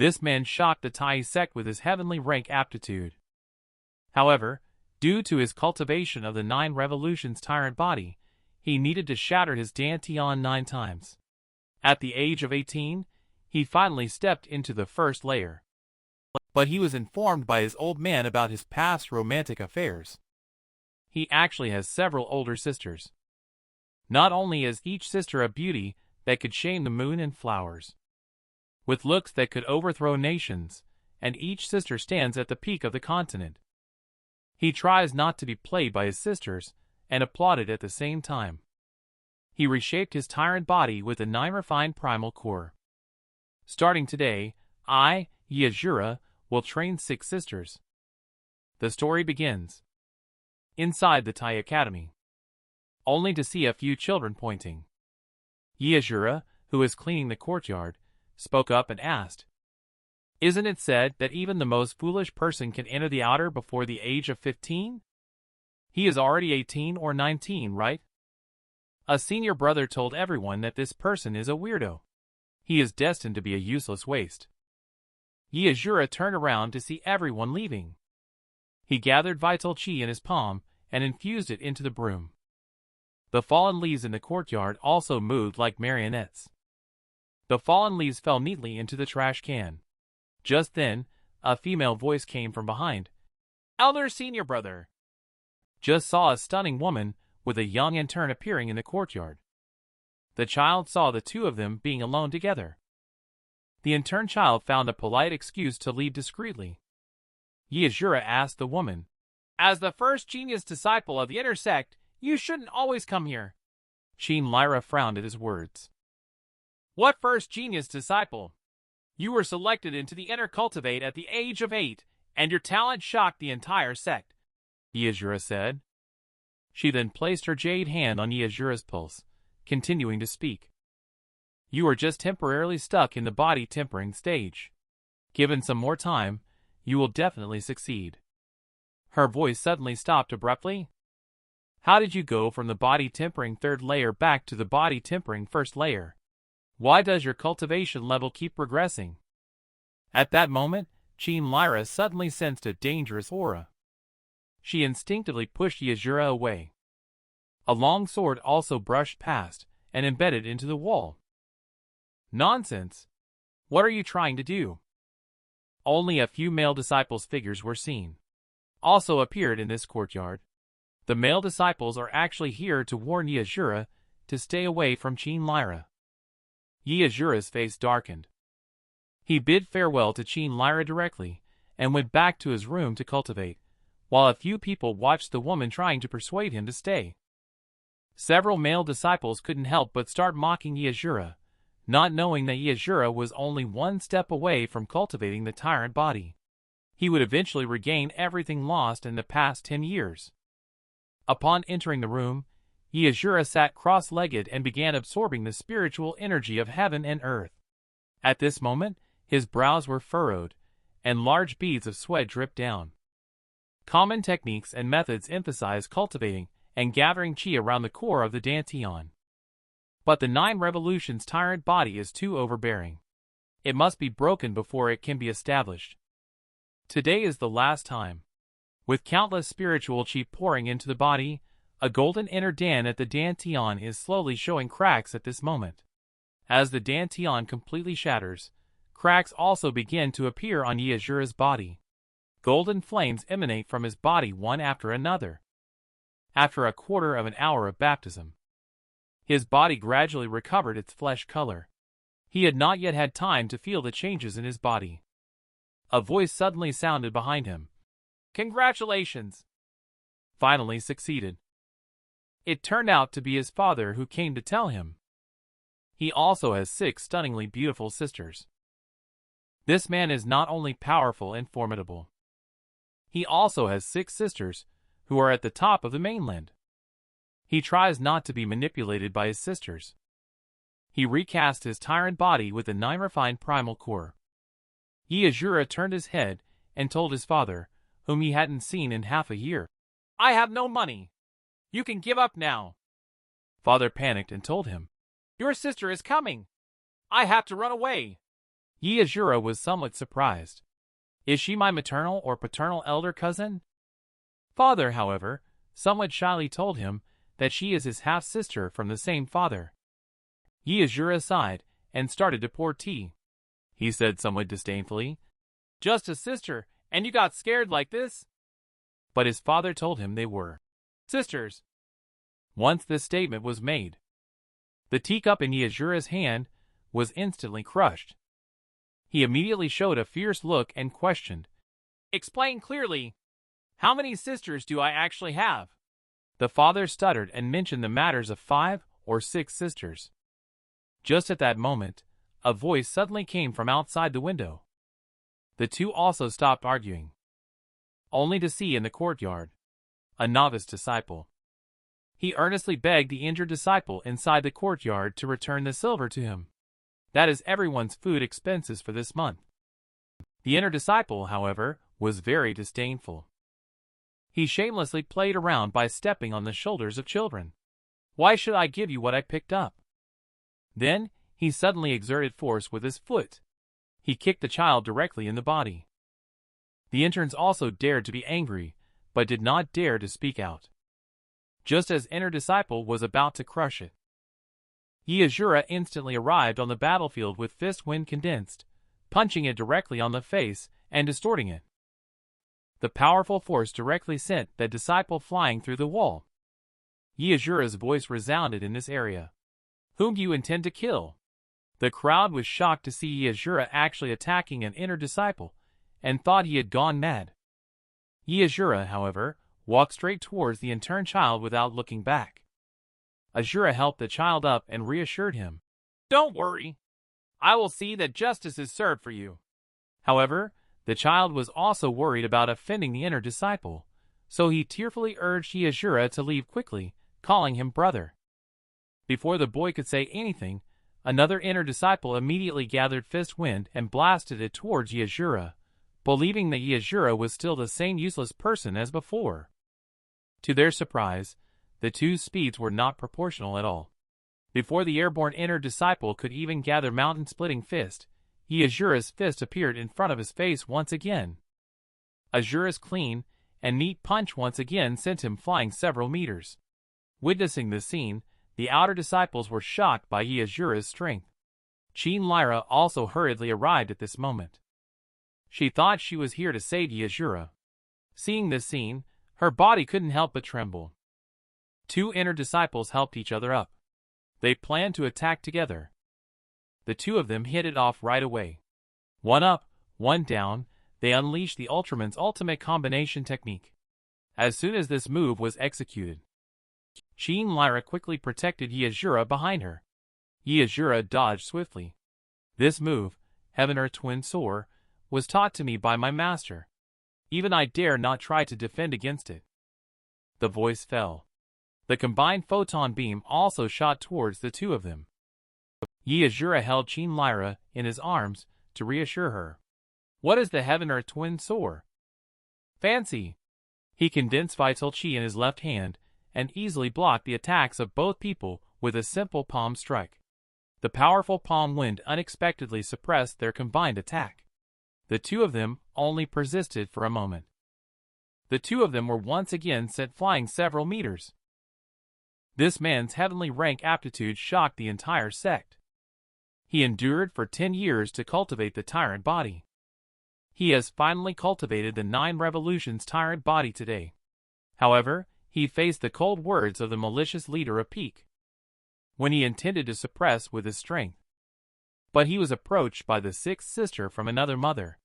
This man shocked the Tai sect with his heavenly rank aptitude. However, due to his cultivation of the 9 revolutions tyrant body, he needed to shatter his Dantian 9 times. At the age of 18, he finally stepped into the first layer. But he was informed by his old man about his past romantic affairs. He actually has several older sisters. Not only is each sister a beauty that could shame the moon and flowers, with looks that could overthrow nations, and each sister stands at the peak of the continent. He tries not to be played by his sisters, and applauded at the same time. He reshaped his tyrant body with the 9 refined primal core. Starting today, I, Asura, will train 6 sisters. The story begins inside the Tai Academy, only to see a few children pointing. Asura, who is cleaning the courtyard, spoke up and asked, "Isn't it said that even the most foolish person can enter the outer before the age of 15? He is already 18 or 19, right?" A senior brother told everyone that this person is a weirdo. He is destined to be a useless waste. Asura turned around to see everyone leaving. He gathered vital chi in his palm and infused it into the broom. The fallen leaves in the courtyard also moved like marionettes. The fallen leaves fell neatly into the trash can. Just then, a female voice came from behind. "Elder senior brother." Just saw a stunning woman with a young intern appearing in the courtyard. The child saw the two of them being alone together. The intern child found a polite excuse to leave discreetly. Asura asked the woman, "As the first genius disciple of the inner sect, you shouldn't always come here." Queen Lyra frowned at his words. "What first genius disciple? You were selected into the inner cultivate at the age of 8, and your talent shocked the entire sect," Asura said. She then placed her jade hand on Asura's pulse, continuing to speak. "You are just temporarily stuck in the body tempering stage. Given some more time, you will definitely succeed." Her voice suddenly stopped abruptly. "How did you go from the body tempering 3rd layer back to the body tempering 1st layer? Why does your cultivation level keep progressing?" At that moment, Queen Lyra suddenly sensed a dangerous aura. She instinctively pushed Asura away. A long sword also brushed past and embedded into the wall. "Nonsense! What are you trying to do?" Only a few male disciples' figures were seen. Also appeared in this courtyard. The male disciples are actually here to warn Asura to stay away from Queen Lyra. Asura's face darkened. He bid farewell to Queen Lyra directly and went back to his room to cultivate, while a few people watched the woman trying to persuade him to stay. Several male disciples couldn't help but start mocking Asura, not knowing that Asura was only one step away from cultivating the tyrant body. He would eventually regain everything lost in the past 10 years. Upon entering the room, Asura sat cross-legged and began absorbing the spiritual energy of heaven and earth. At this moment, his brows were furrowed, and large beads of sweat dripped down. Common techniques and methods emphasize cultivating and gathering chi around the core of the Dantian. But the 9 revolutions tyrant body is too overbearing. It must be broken before it can be established. Today is the last time. With countless spiritual chi pouring into the body, a golden inner Dan at the Dantian is slowly showing cracks at this moment. As the Dantian completely shatters, cracks also begin to appear on Asura's body. Golden flames emanate from his body one after another. After a quarter of an hour of baptism, his body gradually recovered its flesh color. He had not yet had time to feel the changes in his body. A voice suddenly sounded behind him. "Congratulations! Finally succeeded." It turned out to be his father who came to tell him. He also has 6 stunningly beautiful sisters. This man is not only powerful and formidable. He also has 6 sisters, who are at the top of the mainland. He tries not to be manipulated by his sisters. He recast his tyrant body with the 9 refined primal core. Asura turned his head and told his father, whom he hadn't seen in half a year, "I have no money. You can give up now." Father panicked and told him, "Your sister is coming. I have to run away." Asura was somewhat surprised. Is she my maternal or paternal elder cousin? Father, however, somewhat shyly told him that she is his half-sister from the same father. Asura sighed and started to pour tea. He said somewhat disdainfully, "Just a sister, and you got scared like this?" But his father told him they were sisters. Once this statement was made, the teacup in Asura's hand was instantly crushed. He immediately showed a fierce look and questioned, "Explain clearly. How many sisters do I actually have?" The father stuttered and mentioned the matters of 5 or 6 sisters. Just at that moment, a voice suddenly came from outside the window. The two also stopped arguing, only to see in the courtyard a novice disciple. He earnestly begged the injured disciple inside the courtyard to return the silver to him. That is everyone's food expenses for this month. The inner disciple, however, was very disdainful. He shamelessly played around by stepping on the shoulders of children. "Why should I give you what I picked up?" Then, he suddenly exerted force with his foot. He kicked the child directly in the body. The interns also dared to be angry, but did not dare to speak out. Just as inner disciple was about to crush it, Asura instantly arrived on the battlefield with fist wind condensed, punching it directly on the face and distorting it. The powerful force directly sent that disciple flying through the wall. Asura's voice resounded in this area. "Whom do you intend to kill?" The crowd was shocked to see Asura actually attacking an inner disciple, and thought he had gone mad. Asura, however, walked straight towards the intern child without looking back. Asura helped the child up and reassured him, "Don't worry. I will see that justice is served for you." However, the child was also worried about offending the inner disciple, so he tearfully urged Asura to leave quickly, calling him brother. Before the boy could say anything, another inner disciple immediately gathered fist wind and blasted it towards Asura, believing that Asura was still the same useless person as before. To their surprise, the two speeds were not proportional at all. Before the airborne inner disciple could even gather mountain-splitting fist, Asura's fist appeared in front of his face once again. Asura's clean and neat punch once again sent him flying several meters. Witnessing this scene, the outer disciples were shocked by Asura's strength. Queen Lyra also hurriedly arrived at this moment. She thought she was here to save Asura. Seeing this scene, her body couldn't help but tremble. Two inner disciples helped each other up. They planned to attack together. The two of them hit it off right away. One up, one down, they unleashed the Ultraman's ultimate combination technique. As soon as this move was executed, Queen Lyra quickly protected Asura behind her. Asura dodged swiftly. This move, Heaven-Earth Twin Soar, was taught to me by my master. Even I dare not try to defend against it. The voice fell. The combined photon beam also shot towards the two of them. Asura held Queen Lyra in his arms to reassure her. "What is the Heaven-Earth Twin Soar?" "Fancy." He condensed vital chi in his left hand and easily blocked the attacks of both people with a simple palm strike. The powerful palm wind unexpectedly suppressed their combined attack. The two of them only persisted for a moment. The two of them were once again sent flying several meters. This man's heavenly rank aptitude shocked the entire sect. He endured for 10 years to cultivate the tyrant body. He has finally cultivated the 9 revolutions tyrant body today. However, he faced the cold words of the malicious leader of Peak, when he intended to suppress with his strength. But he was approached by the 6th sister from another mother.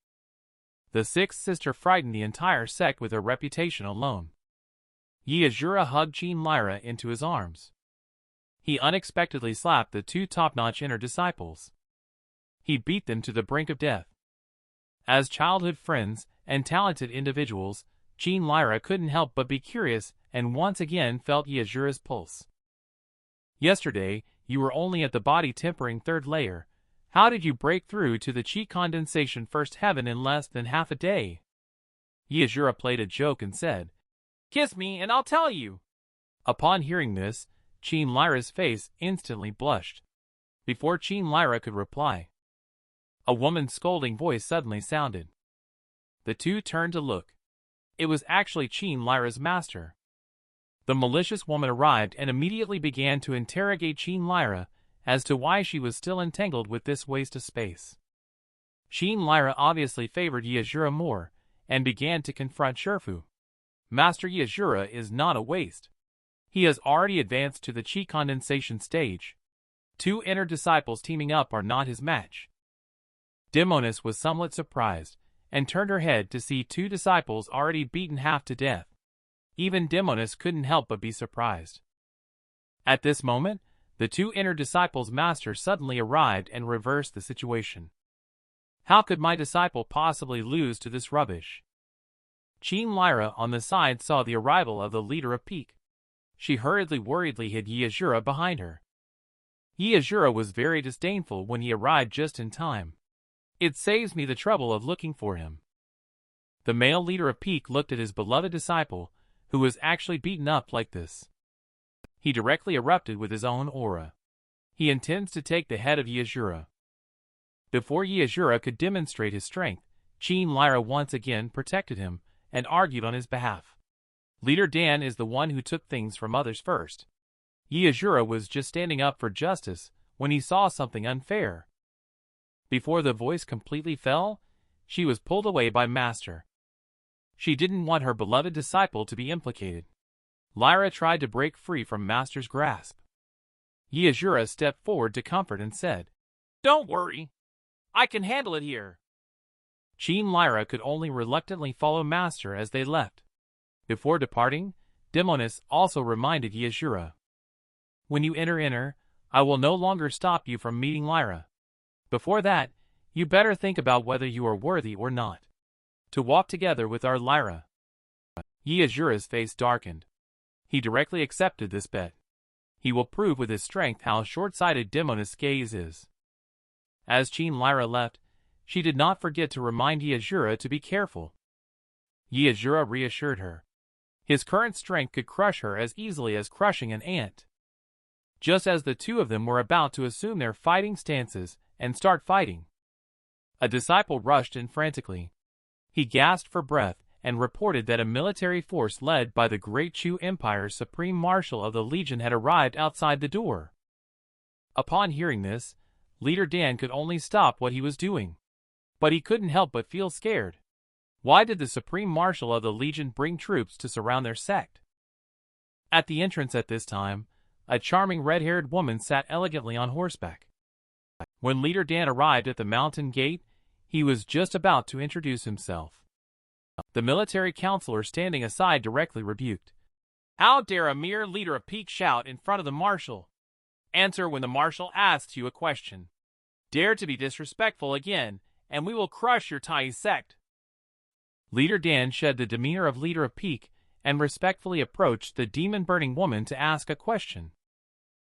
The 6th sister frightened the entire sect with her reputation alone. Asura hugged Queen Lyra into his arms. He unexpectedly slapped the two top-notch inner disciples. He beat them to the brink of death. As childhood friends and talented individuals, Queen Lyra couldn't help but be curious and once again felt Asura's pulse. "Yesterday, you were only at the body tempering 3rd layer. How did you break through to the chi condensation 1st heaven in less than half a day?" Asura played a joke and said, "Kiss me and I'll tell you." Upon hearing this, Queen Lyra's face instantly blushed. Before Queen Lyra could reply, A woman's scolding voice suddenly sounded. The two turned to look. It was actually Qin Lyra's master. The malicious woman arrived and immediately began to interrogate Qin Lyra as to why she was still entangled with this waste of space. Qin Lyra obviously favored Asura more and began to confront Shifu. Master Asura is not a waste. He has already advanced to the Qi condensation stage. Two inner disciples teaming up are not his match. Demonis was somewhat surprised and turned her head to see two disciples already beaten half to death. Even Demonis couldn't help but be surprised. At this moment, the two inner disciples' master suddenly arrived and reversed the situation. How could my disciple possibly lose to this rubbish? Qin Lyra on the side saw the arrival of the leader of Peak. She worriedly hid Asura behind her. Asura was very disdainful when he arrived just in time. It saves me the trouble of looking for him. The male leader of Peak looked at his beloved disciple, who was actually beaten up like this. He directly erupted with his own aura. He intends to take the head of Asura. Before Asura could demonstrate his strength, Qin Lyra once again protected him and argued on his behalf. Leader Dan is the one who took things from others first. Asura was just standing up for justice when he saw something unfair. Before the voice completely fell, she was pulled away by Master. She didn't want her beloved disciple to be implicated. Lyra tried to break free from Master's grasp. Asura stepped forward to comfort and said, "Don't worry. I can handle it here." Qin Lyra could only reluctantly follow Master as they left. Before departing, Demonis also reminded Asura, "When you enter, I will no longer stop you from meeting Lyra. Before that, you better think about whether you are worthy or not to walk together with our Lyra." Asura's face darkened. He directly accepted this bet. He will prove with his strength how short-sighted Demonis' gaze is. As Qin Lyra left, she did not forget to remind Asura to be careful. Asura reassured her. His current strength could crush her as easily as crushing an ant. Just as the two of them were about to assume their fighting stances and start fighting, a disciple rushed in frantically. He gasped for breath and reported that a military force led by the Great Chu Empire's Supreme Marshal of the Legion had arrived outside the door. Upon hearing this, Leader Dan could only stop what he was doing. But he couldn't help but feel scared. Why did the Supreme Marshal of the Legion bring troops to surround their sect? At the entrance at this time, a charming red-haired woman sat elegantly on horseback. When Leader Dan arrived at the mountain gate, he was just about to introduce himself. The military counselor standing aside directly rebuked. "How dare a mere leader of Peak shout in front of the marshal? Answer when the marshal asks you a question. Dare to be disrespectful again, and we will crush your Tai sect." Leader Dan shed the demeanor of leader of Peak and respectfully approached the demon-burning woman to ask a question.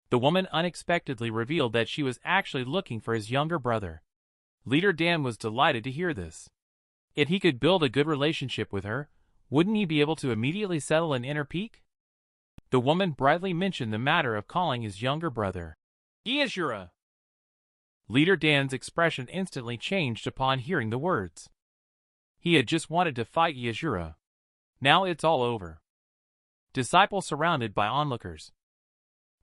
The woman unexpectedly revealed that she was actually looking for his younger brother. Leader Dan was delighted to hear this. If he could build a good relationship with her, wouldn't he be able to immediately settle in Inner Peak? The woman brightly mentioned the matter of calling his younger brother Asura. Leader Dan's expression instantly changed upon hearing the words. He had just wanted to fight Asura. Now it's all over. Disciples surrounded by onlookers.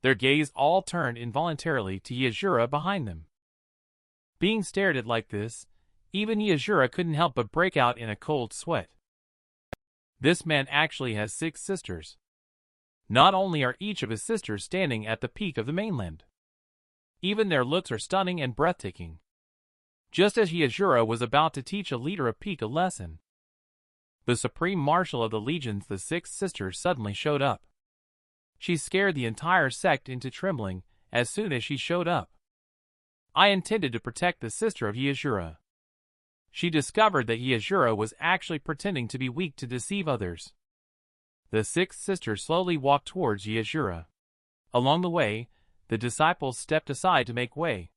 Their gaze all turned involuntarily to Asura behind them. Being stared at like this, even Asura couldn't help but break out in a cold sweat. This man actually has 6 sisters. Not only are each of his sisters standing at the peak of the mainland, even their looks are stunning and breathtaking. Just as Asura was about to teach a leader of Peak a lesson, the Supreme Marshal of the Legions, the 6th sister, suddenly showed up. She scared the entire sect into trembling as soon as she showed up. I intended to protect the sister of Asura. She discovered that Asura was actually pretending to be weak to deceive others. The 6th sister slowly walked towards Asura. Along the way, the disciples stepped aside to make way.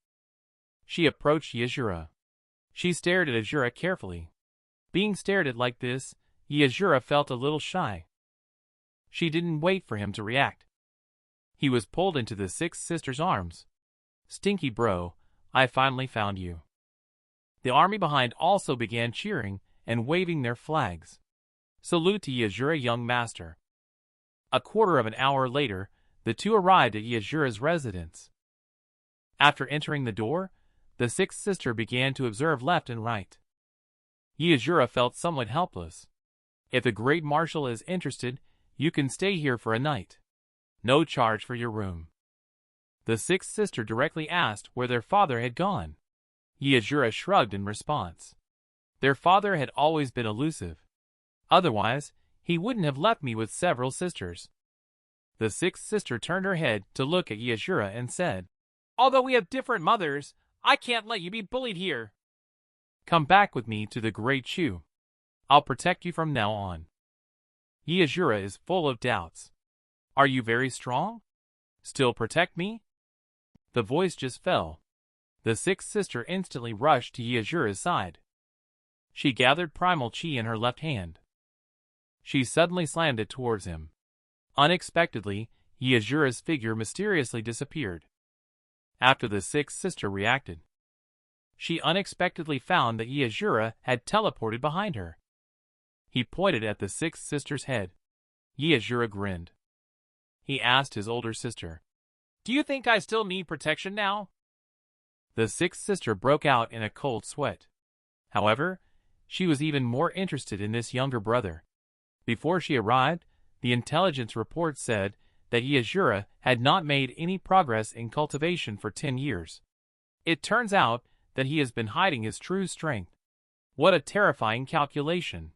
She approached Asura. She stared at Asura carefully. Being stared at like this, Asura felt a little shy. She didn't wait for him to react. He was pulled into the 6th sister's arms. "Stinky bro, I finally found you." The army behind also began cheering and waving their flags. Salute to Asura, young master. A quarter of an hour later, the two arrived at Asura's residence. After entering the door, the sixth sister began to observe left and right. Asura felt somewhat helpless. If the great marshal is interested, you can stay here for a night. No charge for your room. The sixth sister directly asked where their father had gone. Asura shrugged in response. Their father had always been elusive. Otherwise, he wouldn't have left me with several sisters. The sixth sister turned her head to look at Asura and said, "Although we have different mothers, I can't let you be bullied here. Come back with me to the Great Chu. I'll protect you from now on." Asura is full of doubts. Are you very strong? Still protect me? The voice just fell. The sixth sister instantly rushed to Asura's side. She gathered primal chi in her left hand. She suddenly slammed it towards him. Unexpectedly, Asura's figure mysteriously disappeared. After the sixth sister reacted, she unexpectedly found that Asura had teleported behind her. He pointed at the sixth sister's head. Asura grinned. He asked his older sister, "Do you think I still need protection now?" The sixth sister broke out in a cold sweat. However, she was even more interested in this younger brother. Before she arrived, the intelligence report said that Asura had not made any progress in cultivation for 10 years. It turns out that he has been hiding his true strength. What a terrifying calculation.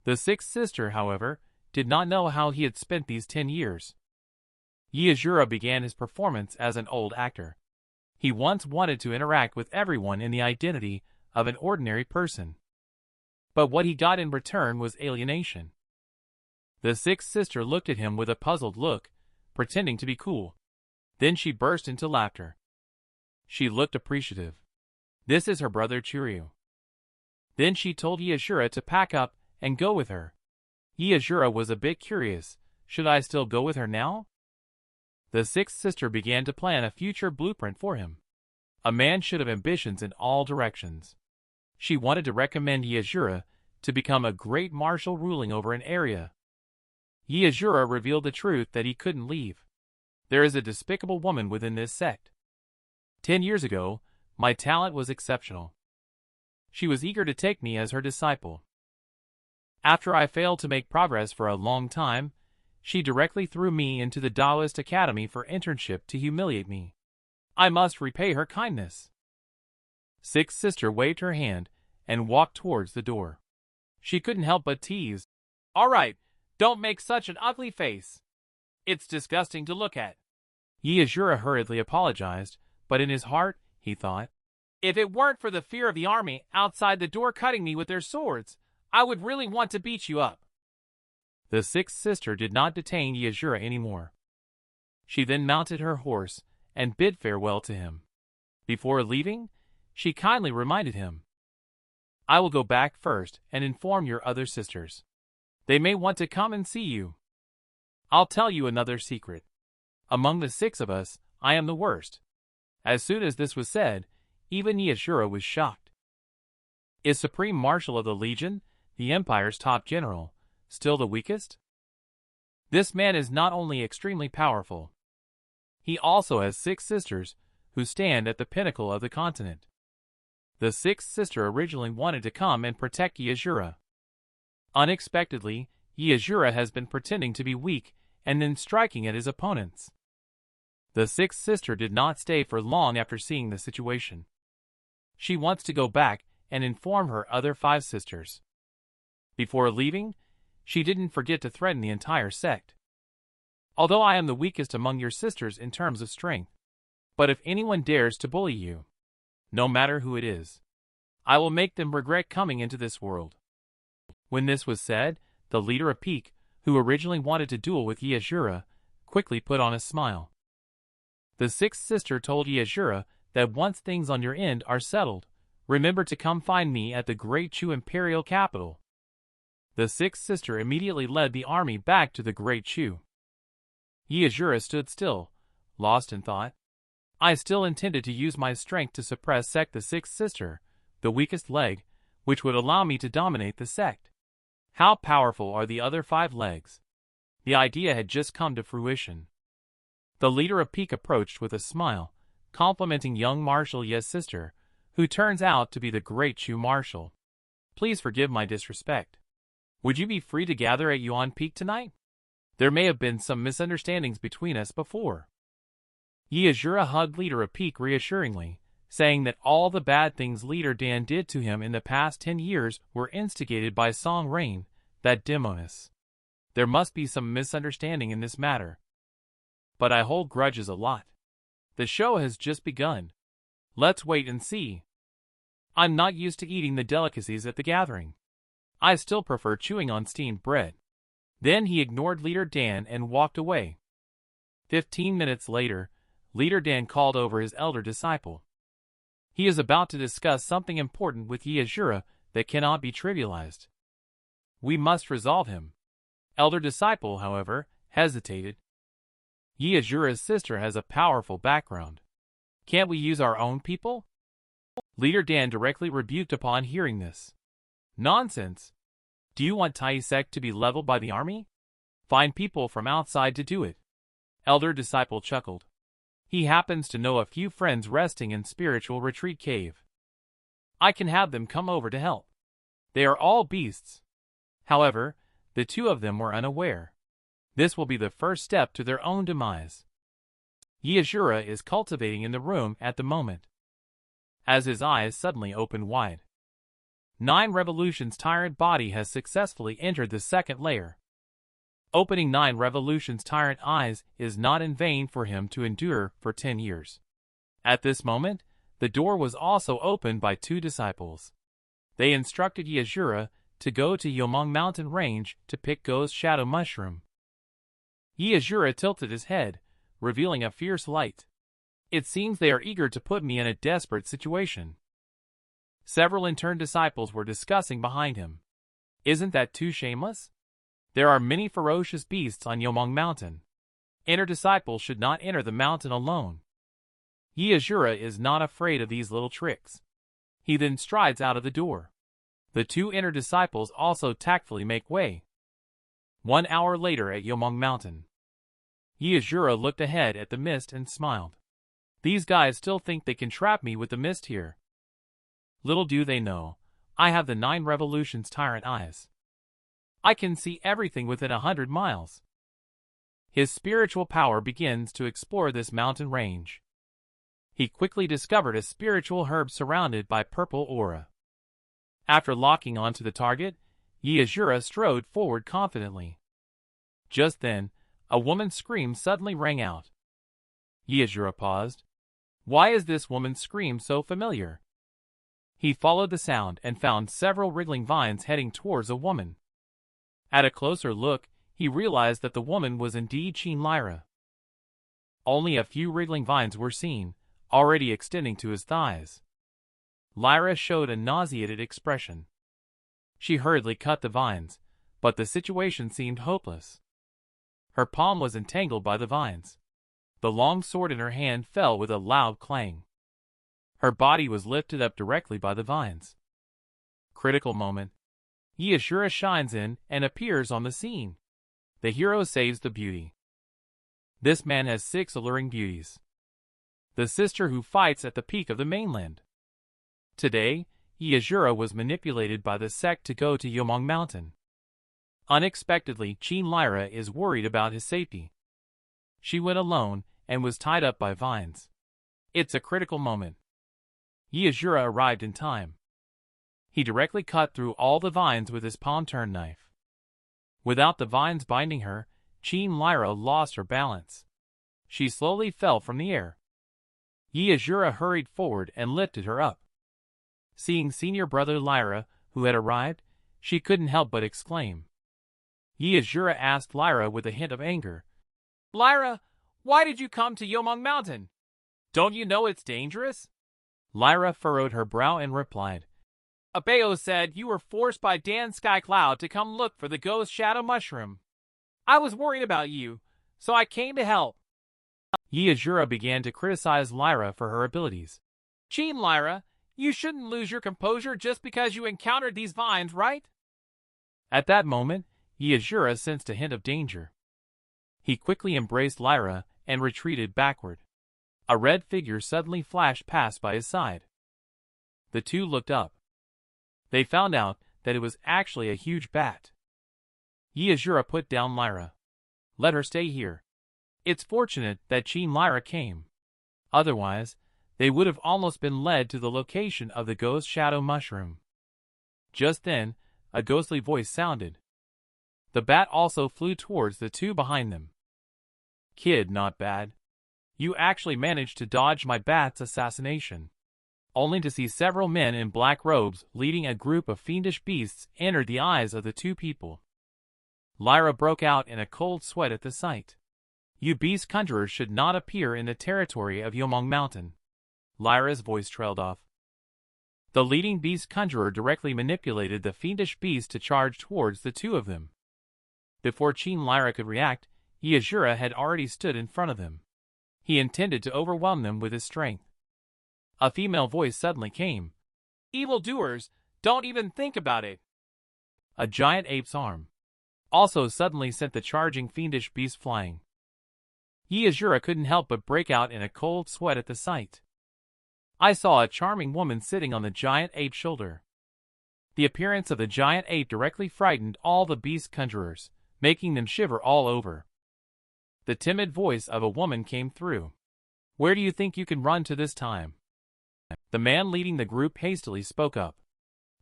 The sixth sister, however, did not know how he had spent these 10 years. Asura began his performance as an old actor. He once wanted to interact with everyone in the identity of an ordinary person. But what he got in return was alienation. The sixth sister looked at him with a puzzled look, pretending to be cool. Then she burst into laughter. She looked appreciative. This is her brother Churyu. Then she told Asura to pack up and go with her. Asura was a bit curious. Should I still go with her now? The sixth sister began to plan a future blueprint for him. A man should have ambitions in all directions. She wanted to recommend Asura to become a great marshal ruling over an area. Asura revealed the truth that he couldn't leave. There is a despicable woman within this sect. 10 years ago, my talent was exceptional. She was eager to take me as her disciple. After I failed to make progress for a long time, she directly threw me into the Taoist Academy for internship to humiliate me. I must repay her kindness. Sixth sister waved her hand and walked towards the door. She couldn't help but tease. "All right, don't make such an ugly face. It's disgusting to look at." Asura hurriedly apologized, but in his heart, he thought, "If it weren't for the fear of the army outside the door cutting me with their swords, I would really want to beat you up." The sixth sister did not detain Asura anymore. She then mounted her horse and bid farewell to him. Before leaving, she kindly reminded him, "I will go back first and inform your other sisters. They may want to come and see you. I'll tell you another secret. Among the 6 of us, I am the worst." As soon as this was said, even Asura was shocked. Is Supreme Marshal of the Legion, the Empire's top general, still the weakest? This man is not only extremely powerful, he also has 6 sisters who stand at the pinnacle of the continent. The 6th sister originally wanted to come and protect Asura. Unexpectedly, Asura has been pretending to be weak and then striking at his opponents. The 6th sister did not stay for long after seeing the situation. She wants to go back and inform her other 5 sisters. Before leaving, she didn't forget to threaten the entire sect. "Although I am the weakest among your sisters in terms of strength, but if anyone dares to bully you, no matter who it is, I will make them regret coming into this world." When this was said, the leader of Peak, who originally wanted to duel with Asura, quickly put on a smile. The 6th sister told Asura that once things on your end are settled, remember to come find me at the Great Chu Imperial capital. The 6th sister immediately led the army back to the Great Chu. Asura stood still, lost in thought. I still intended to use my strength to suppress the 6th sister, the weakest leg, which would allow me to dominate the sect. How powerful are the other 5 legs? The idea had just come to fruition. The leader of Peak approached with a smile, complimenting young Marshal Ye's sister, who turns out to be the great Chu Marshal. Please forgive my disrespect. Would you be free to gather at Yuan Peak tonight? There may have been some misunderstandings between us before. Ye Asura hugged leader of Peak reassuringly, saying that all the bad things leader Dan did to him in the past 10 years were instigated by Song Rain, that demoness. There must be some misunderstanding in this matter. But I hold grudges a lot. The show has just begun. Let's wait and see. I'm not used to eating the delicacies at the gathering. I still prefer chewing on steamed bread. Then he ignored Leader Dan and walked away. 15 minutes later, Leader Dan called over his elder disciple. He is about to discuss something important with Ye Asura that cannot be trivialized. We must resolve him. Elder disciple, however, hesitated. Ye Asura's sister has a powerful background. Can't we use our own people? Leader Dan directly rebuked upon hearing this. Nonsense. Do you want Tai sect to be leveled by the army? Find people from outside to do it. Elder disciple chuckled. He happens to know a few friends resting in spiritual retreat cave. I can have them come over to help. They are all beasts. However, the 2 of them were unaware. This will be the first step to their own demise. Ye Asura is cultivating in the room at the moment. As his eyes suddenly opened wide. 9 Revolutions Tyrant body has successfully entered the 2nd layer. Opening 9 Revolutions Tyrant eyes is not in vain for him to endure for 10 years. At this moment, the door was also opened by 2 disciples. They instructed Ye Asura to go to Yomong Mountain Range to pick Ghost Shadow Mushroom. Ye Asura tilted his head, revealing a fierce light. It seems they are eager to put me in a desperate situation. Several intern disciples were discussing behind him. Isn't that too shameless? There are many ferocious beasts on Yomong Mountain. Inner disciples should not enter the mountain alone. Ye Asura is not afraid of these little tricks. He then strides out of the door. The 2 inner disciples also tactfully make way. 1 hour later at Yomong Mountain. Ye Asura looked ahead at the mist and smiled. These guys still think they can trap me with the mist here. Little do they know, I have the 9 Revolutions Tyrant eyes. I can see everything within 100 miles. His spiritual power begins to explore this mountain range. He quickly discovered a spiritual herb surrounded by purple aura. After locking onto the target, Ye Asura strode forward confidently. Just then, a woman's scream suddenly rang out. Ye Asura paused. Why is this woman's scream so familiar? He followed the sound and found several wriggling vines heading towards a woman. At a closer look, he realized that the woman was indeed Qin Lyra. Only a few wriggling vines were seen, already extending to his thighs. Lyra showed a nauseated expression. She hurriedly cut the vines, but the situation seemed hopeless. Her palm was entangled by the vines. The long sword in her hand fell with a loud clang. Her body was lifted up directly by the vines. Critical moment. Ye Asura shines in and appears on the scene. The hero saves the beauty. This man has 6 alluring beauties. The sister who fights at the peak of the mainland. Today, Ye Asura was manipulated by the sect to go to Yomong Mountain. Unexpectedly, Qin Lyra is worried about his safety. She went alone and was tied up by vines. It's a critical moment. Ye Asura arrived in time. He directly cut through all the vines with his palm-turned knife. Without the vines binding her, Qin Lyra lost her balance. She slowly fell from the air. Ye Asura hurried forward and lifted her up. Seeing senior brother Lyra, who had arrived, she couldn't help but exclaim. Ye Asura asked Lyra with a hint of anger. Lyra, why did you come to Yomong Mountain? Don't you know it's dangerous? Lyra furrowed her brow and replied. Abeo said you were forced by Dan Skycloud to come look for the ghost shadow mushroom. I was worried about you, so I came to help. Ye Asura began to criticize Lyra for her abilities. Qin Lyra, You shouldn't lose your composure just because you encountered these vines, right? At that moment, Asura sensed a hint of danger. He quickly embraced Lyra and retreated backward. A red figure suddenly flashed past by his side. The two looked up. They found out that it was actually a huge bat. Asura put down Lyra. Let her stay here. It's fortunate that Lyra came. Otherwise, they would have almost been led to the location of the ghost shadow mushroom. Just then, a ghostly voice sounded. The bat also flew towards the two behind them. Kid, not bad. You actually managed to dodge my bat's assassination. Only to see several men in black robes leading a group of fiendish beasts enter the eyes of the two people. Lyra broke out in a cold sweat at the sight. You beast conjurers should not appear in the territory of Yomong Mountain. Lyra's voice trailed off. The leading beast conjurer directly manipulated the fiendish beast to charge towards the two of them. Before Lyra could react, Asura had already stood in front of them. He intended to overwhelm them with his strength. A female voice suddenly came. Evildoers, don't even think about it. A giant ape's arm also suddenly sent the charging fiendish beast flying. Asura couldn't help but break out in a cold sweat at the sight. I saw a charming woman sitting on the giant ape's shoulder. The appearance of the giant ape directly frightened all the beast conjurers, making them shiver all over. The timid voice of a woman came through. Where do you think you can run to this time? The man leading the group hastily spoke up.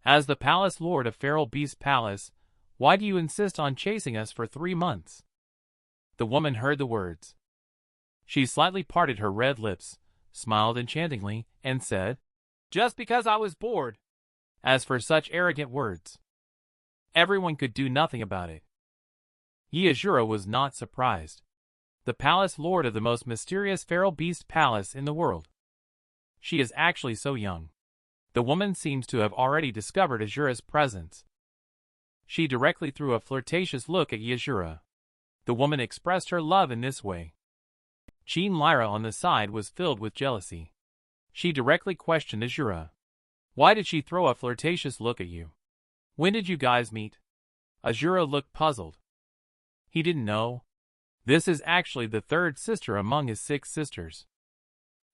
As the palace lord of Feral Beast Palace, why do you insist on chasing us for 3 months? The woman heard the words. She slightly parted her red lips, smiled enchantingly, and said, Just because I was bored. As for such arrogant words, everyone could do nothing about it. Asura was not surprised. The palace lord of the most mysterious feral beast palace in the world. She is actually so young. The woman seems to have already discovered Asura's presence. She directly threw a flirtatious look at Asura. The woman expressed her love in this way. Lyra on the side was filled with jealousy. She directly questioned Asura. Why did she throw a flirtatious look at you? When did you guys meet? Asura looked puzzled. He didn't know. This is actually the third sister among his 6 sisters.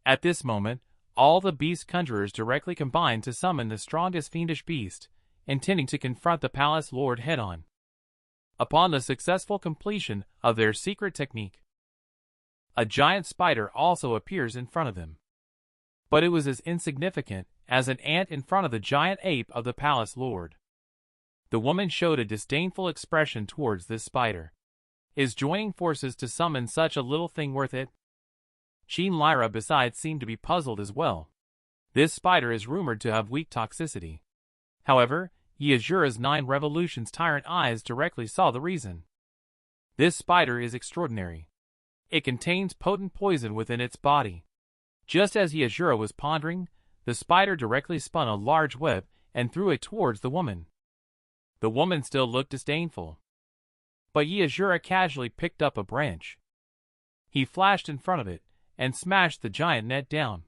At this moment, all the beast conjurers directly combined to summon the strongest fiendish beast, intending to confront the palace lord head-on. Upon the successful completion of their secret technique, a giant spider also appears in front of them. But it was as insignificant as an ant in front of the giant ape of the palace lord. The woman showed a disdainful expression towards this spider. Is joining forces to summon such a little thing worth it? Lyra besides seemed to be puzzled as well. This spider is rumored to have weak toxicity. However, Asura's 9 revolutions tyrant eyes directly saw the reason. This spider is extraordinary. It contains potent poison within its body. Just as Asura was pondering, the spider directly spun a large web and threw it towards the woman. The woman still looked disdainful. But Asura casually picked up a branch. He flashed in front of it and smashed the giant net down.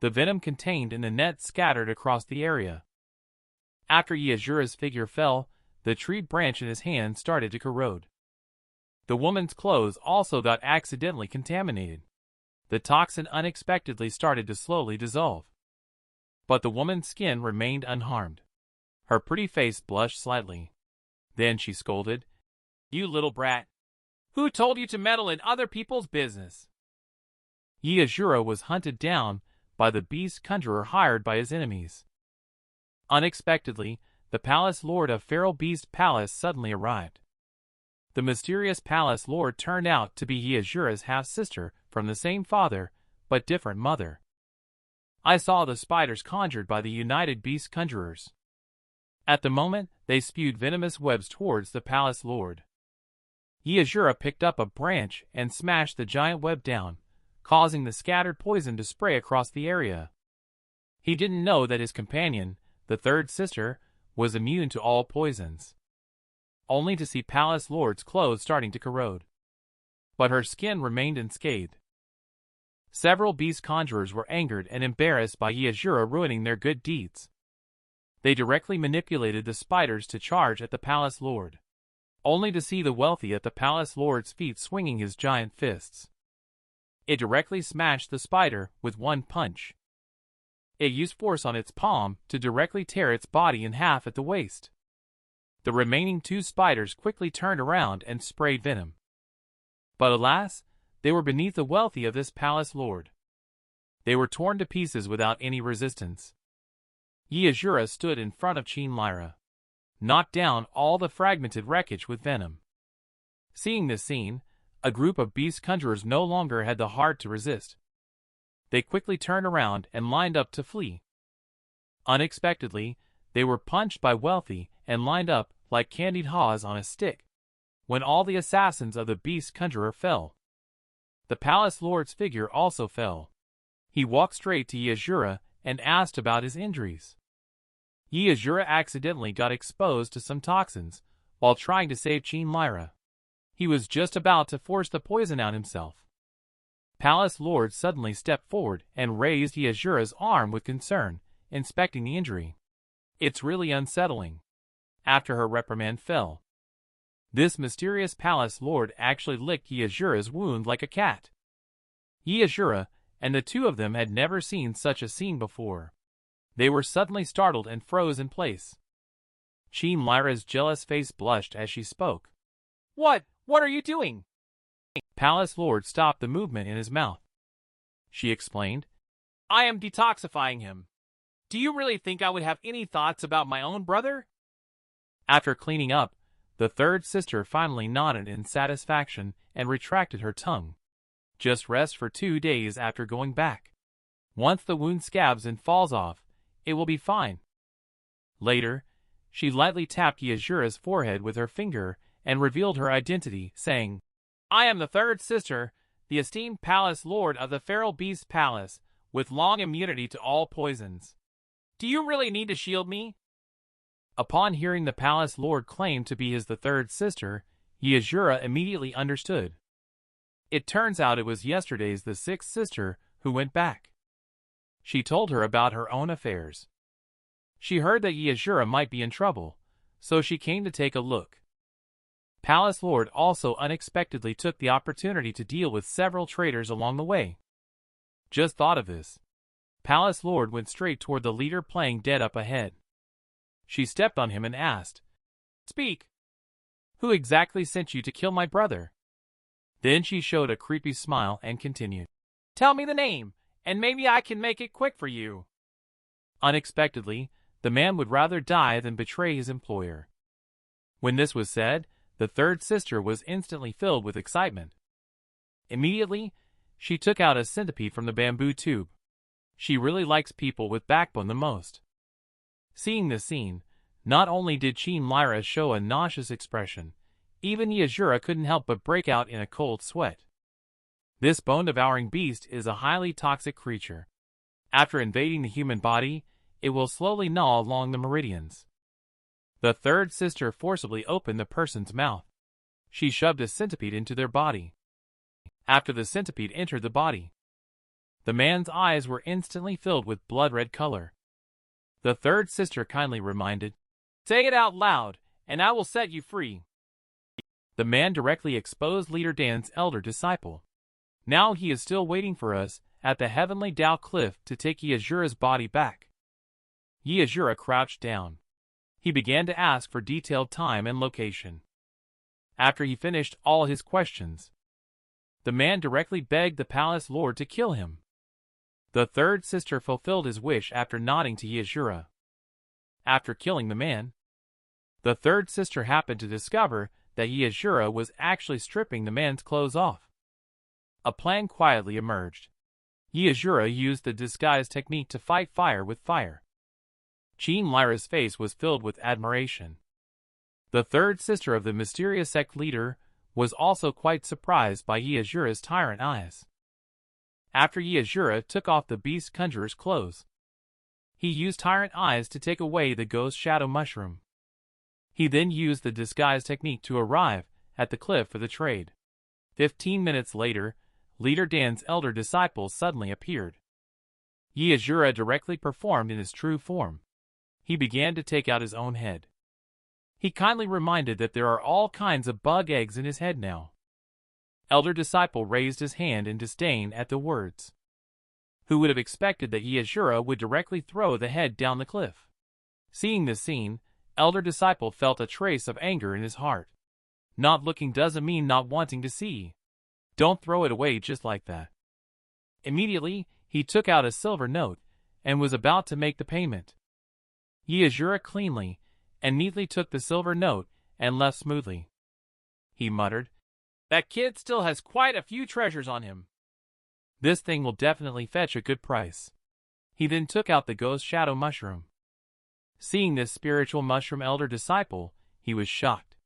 The venom contained in the net scattered across the area. After Asura's figure fell, the tree branch in his hand started to corrode. The woman's clothes also got accidentally contaminated. The toxin unexpectedly started to slowly dissolve. But the woman's skin remained unharmed. Her pretty face blushed slightly. Then she scolded, You little brat! Who told you to meddle in other people's business? Asura was hunted down by the beast conjurer hired by his enemies. Unexpectedly, the palace lord of Feral Beast Palace suddenly arrived. The mysterious palace lord turned out to be Asura's half-sister from the same father, but different mother. I saw the spiders conjured by the United Beast Conjurers. At the moment, they spewed venomous webs towards the palace lord. Asura picked up a branch and smashed the giant web down, causing the scattered poison to spray across the area. He didn't know that his companion, the third sister, was immune to all poisons. Only to see palace lord's clothes starting to corrode. But her skin remained unscathed. Several beast conjurers were angered and embarrassed by Asura ruining their good deeds. They directly manipulated the spiders to charge at the palace lord, only to see the wealthy at the palace lord's feet swinging his giant fists. It directly smashed the spider with one punch. It used force on its palm to directly tear its body in half at the waist. The remaining two spiders quickly turned around and sprayed venom. But alas, they were beneath the wealthy of this palace lord. They were torn to pieces without any resistance. Asura stood in front of Queen Lyra, knocked down all the fragmented wreckage with venom. Seeing this scene, a group of beast conjurers no longer had the heart to resist. They quickly turned around and lined up to flee. Unexpectedly, they were punched by Wealthy and lined up like candied haws on a stick. When all the assassins of the beast conjurer fell, the palace lord's figure also fell. He walked straight to Asura and asked about his injuries. Asura accidentally got exposed to some toxins while trying to save Queen Lyra. He was just about to force the poison out himself. Palace Lord suddenly stepped forward and raised Asura's arm with concern, inspecting the injury. It's really unsettling. After her reprimand fell, this mysterious palace lord actually licked Asura's wound like a cat. Asura and the two of them had never seen such a scene before. They were suddenly startled and froze in place. Queen Lyra's jealous face blushed as she spoke. What are you doing? Palace Lord stopped the movement in his mouth. She explained, I am detoxifying him. Do you really think I would have any thoughts about my own brother? After cleaning up, the third sister finally nodded in satisfaction and retracted her tongue. Just rest for 2 days after going back. Once the wound scabs and falls off, it will be fine. Later, she lightly tapped Asura's forehead with her finger and revealed her identity, saying, I am the third sister, the esteemed palace lord of the feral beast palace, with long immunity to all poisons. Do you really need to shield me? Upon hearing the palace lord claim to be the third sister, Asura immediately understood. It turns out it was yesterday's the sixth sister who went back. She told her about her own affairs. She heard that Asura might be in trouble, so she came to take a look. Palace Lord also unexpectedly took the opportunity to deal with several traitors along the way. Just thought of this. Palace Lord went straight toward the leader playing dead up ahead. She stepped on him and asked, Speak! Who exactly sent you to kill my brother? Then she showed a creepy smile and continued, Tell me the name, and maybe I can make it quick for you. Unexpectedly, the man would rather die than betray his employer. When this was said, the third sister was instantly filled with excitement. Immediately, she took out a centipede from the bamboo tube. She really likes people with backbone the most. Seeing this scene, not only did Queen Lyra show a nauseous expression, even Asura couldn't help but break out in a cold sweat. This bone-devouring beast is a highly toxic creature. After invading the human body, it will slowly gnaw along the meridians. The third sister forcibly opened the person's mouth. She shoved a centipede into their body. After the centipede entered the body, the man's eyes were instantly filled with blood-red color. The third sister kindly reminded, Say it out loud, and I will set you free. The man directly exposed Leader Dan's elder disciple. Now he is still waiting for us at the Heavenly Tao Cliff to take Asura's body back. Asura crouched down. He began to ask for detailed time and location. After he finished all his questions, the man directly begged the palace lord to kill him. The third sister fulfilled his wish after nodding to Asura. After killing the man, the third sister happened to discover that Asura was actually stripping the man's clothes off. A plan quietly emerged. Asura used the disguise technique to fight fire with fire. Queen Lyra's face was filled with admiration. The third sister of the mysterious sect leader was also quite surprised by Asura's tyrant eyes. After Asura took off the beast conjurer's clothes, he used tyrant eyes to take away the ghost shadow mushroom. He then used the disguise technique to arrive at the cliff for the trade. 15 minutes later, Leader Dan's elder disciple suddenly appeared. Asura directly performed in his true form. He began to take out his own head. He kindly reminded that there are all kinds of bug eggs in his head now. Elder disciple raised his hand in disdain at the words. Who would have expected that Asura would directly throw the head down the cliff? Seeing this scene, elder disciple felt a trace of anger in his heart. Not looking doesn't mean not wanting to see. Don't throw it away just like that. Immediately, he took out a silver note and was about to make the payment. Asura cleanly and neatly took the silver note and left smoothly. He muttered, "That kid still has quite a few treasures on him. This thing will definitely fetch a good price." He then took out the ghost shadow mushroom. Seeing this spiritual mushroom elder disciple, he was shocked.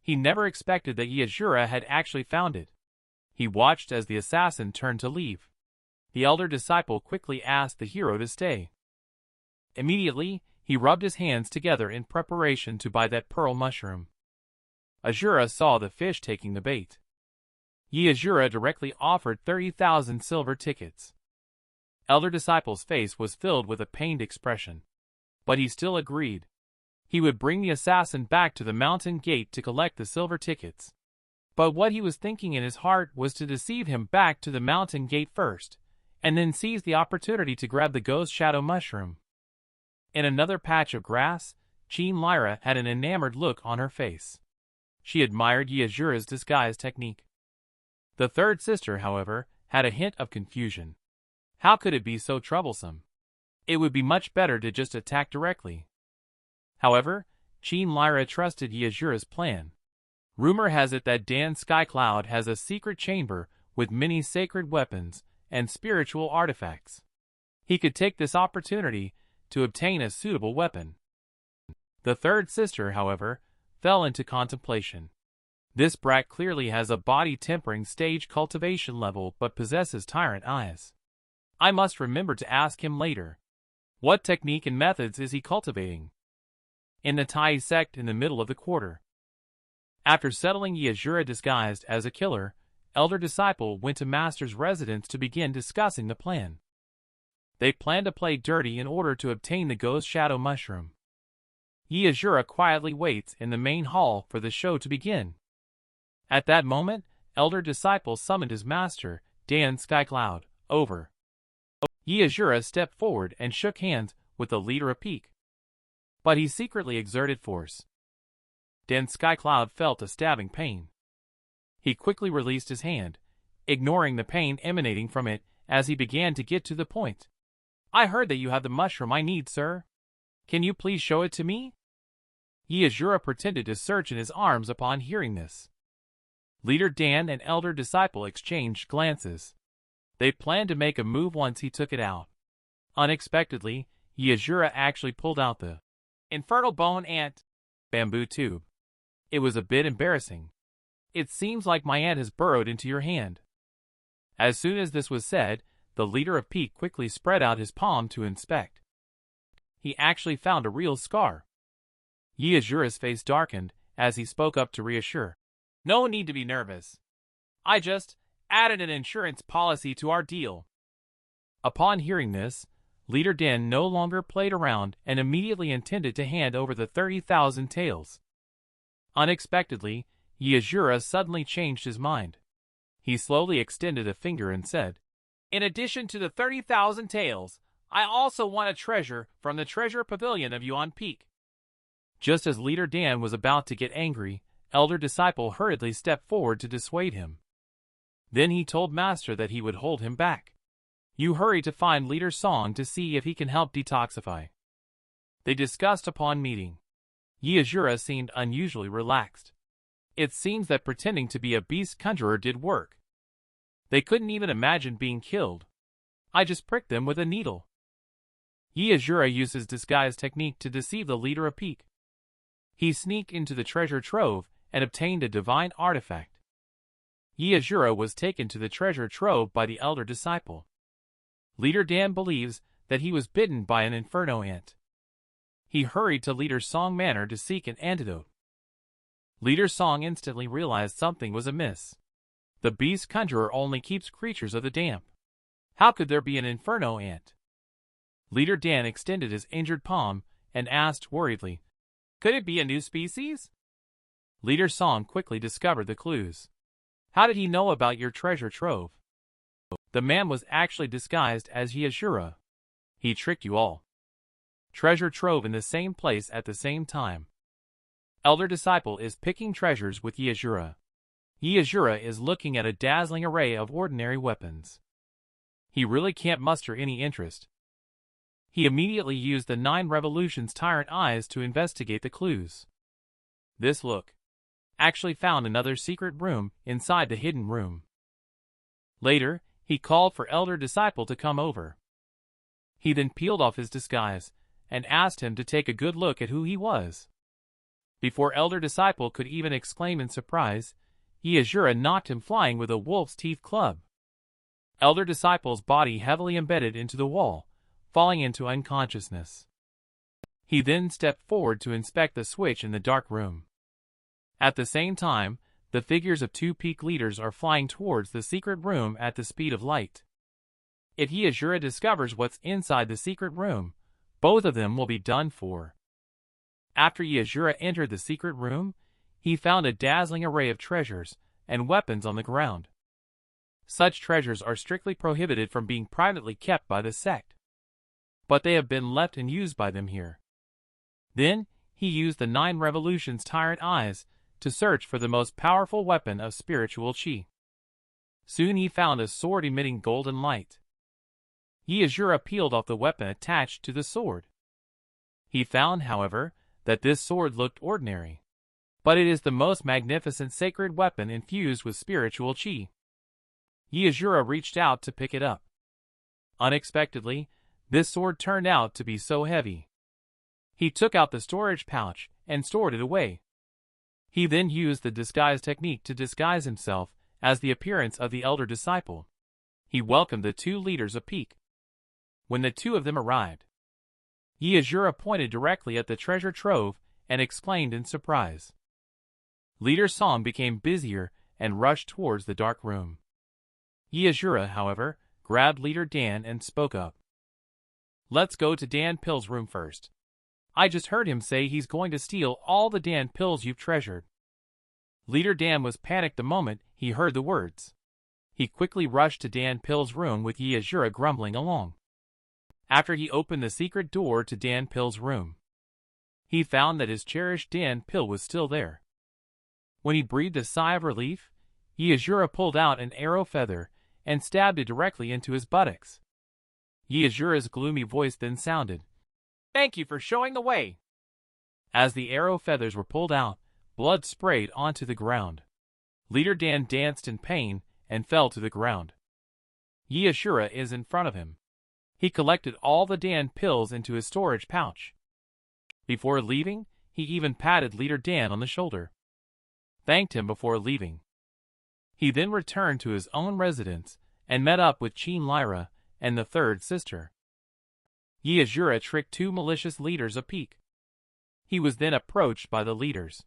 He never expected that Asura had actually found it. He watched as the assassin turned to leave. The elder disciple quickly asked the hero to stay. Immediately, he rubbed his hands together in preparation to buy that pearl mushroom. Asura saw the fish taking the bait. Asura directly offered 30,000 silver tickets. Elder disciple's face was filled with a pained expression. But he still agreed. He would bring the assassin back to the mountain gate to collect the silver tickets. But what he was thinking in his heart was to deceive him back to the mountain gate first, and then seize the opportunity to grab the ghost shadow mushroom. In another patch of grass, Jean Lyra had an enamored look on her face. She admired Asura's disguise technique. The third sister, however, had a hint of confusion. How could it be so troublesome? It would be much better to just attack directly. However, Jean Lyra trusted Asura's plan. Rumor has it that Dan Skycloud has a secret chamber with many sacred weapons and spiritual artifacts. He could take this opportunity to obtain a suitable weapon. The third sister, however, fell into contemplation. This brat clearly has a body-tempering stage cultivation level but possesses tyrant eyes. I must remember to ask him later. What technique and methods is he cultivating? In the Tai sect in the middle of the quarter. After settling Asura disguised as a killer, elder disciple went to master's residence to begin discussing the plan. They planned to play dirty in order to obtain the ghost shadow mushroom. Asura quietly waits in the main hall for the show to begin. At that moment, elder disciple summoned his master, Dan Skycloud, over. Asura stepped forward and shook hands with the leader of Peak. But he secretly exerted force. Dan Skycloud felt a stabbing pain. He quickly released his hand, ignoring the pain emanating from it as he began to get to the point. "I heard that you have the mushroom I need, sir. Can you please show it to me?" Asura pretended to search in his arms upon hearing this. Leader Dan and elder disciple exchanged glances. They planned to make a move once he took it out. Unexpectedly, Asura actually pulled out the infernal bone ant bamboo tube. It was a bit embarrassing. "It seems like my ant has burrowed into your hand." As soon as this was said, the leader of Peak quickly spread out his palm to inspect. He actually found a real scar. Asura's face darkened as he spoke up to reassure. "No need to be nervous. I just added an insurance policy to our deal." Upon hearing this, Leader Dan no longer played around and immediately intended to hand over the 30,000 taels. Unexpectedly, Asura suddenly changed his mind. He slowly extended a finger and said, "In addition to the 30,000 taels, I also want a treasure from the treasure pavilion of Yuan Peak." Just as Leader Dan was about to get angry, elder disciple hurriedly stepped forward to dissuade him. Then he told Master that he would hold him back. "You hurry to find Leader Song to see if he can help detoxify." They discussed upon meeting. Asura seemed unusually relaxed. It seems that pretending to be a beast conjurer did work. They couldn't even imagine being killed. I just pricked them with a needle. Asura used his disguise technique to deceive the leader of Peak. He sneaked into the treasure trove and obtained a divine artifact. Asura was taken to the treasure trove by the elder disciple. Leader Dan believes that he was bitten by an inferno ant. He hurried to Leader Song Manor to seek an antidote. Leader Song instantly realized something was amiss. The beast conjurer only keeps creatures of the damp. How could there be an inferno ant? Leader Dan extended his injured palm and asked worriedly, "Could it be a new species?" Leader Song quickly discovered the clues. "How did he know about your treasure trove?" "The man was actually disguised as Asura. He tricked you all. Treasure trove in the same place at the same time. Elder Disciple is picking treasures with Asura. Asura is looking at a dazzling array of ordinary weapons. He really can't muster any interest." He immediately used the 9 Revolutions Tyrant eyes to investigate the clues. This look actually found another secret room inside the hidden room. Later, he called for Elder Disciple to come over. He then peeled off his disguise and asked him to take a good look at who he was. Before Elder Disciple could even exclaim in surprise, Asura knocked him flying with a wolf's teeth club. Elder Disciple's body heavily embedded into the wall, falling into unconsciousness. He then stepped forward to inspect the switch in the dark room. At the same time, the figures of 2 peak leaders are flying towards the secret room at the speed of light. If Asura discovers what's inside the secret room, both of them will be done for. After Asura entered the secret room, he found a dazzling array of treasures and weapons on the ground. Such treasures are strictly prohibited from being privately kept by the sect, but they have been left and used by them here. Then, he used the 9 Revolutions Tyrant eyes to search for the most powerful weapon of spiritual chi. Soon he found a sword emitting golden light. Asura peeled off the weapon attached to the sword. He found, however, that this sword looked ordinary, but it is the most magnificent sacred weapon infused with spiritual chi. Asura reached out to pick it up. Unexpectedly, this sword turned out to be so heavy. He took out the storage pouch and stored it away. He then used the disguise technique to disguise himself as the appearance of the Elder Disciple. He welcomed the 2 leaders of Peak. When the 2 of them arrived, Asura pointed directly at the treasure trove and exclaimed in surprise. Leader Song became busier and rushed towards the dark room. Asura, however, grabbed Leader Dan and spoke up. "Let's go to Dan Pill's room first. I just heard him say he's going to steal all the Dan pills you've treasured." Leader Dan was panicked the moment he heard the words. He quickly rushed to Dan Pill's room with Asura grumbling along. After he opened the secret door to Dan Pill's room, he found that his cherished Dan Pill was still there. When he breathed a sigh of relief, Asura pulled out an arrow feather and stabbed it directly into his buttocks. Asura's gloomy voice then sounded, "Thank you for showing the way." As the arrow feathers were pulled out, blood sprayed onto the ground. Leader Dan danced in pain and fell to the ground. Asura is in front of him. He collected all the Dan pills into his storage pouch. Before leaving, he even patted Leader Dan on the shoulder, thanked him before leaving. He then returned to his own residence and met up with Chin Lyra and the 3rd sister. Asura tricked 2 malicious leaders of Peak. He was then approached by the leaders.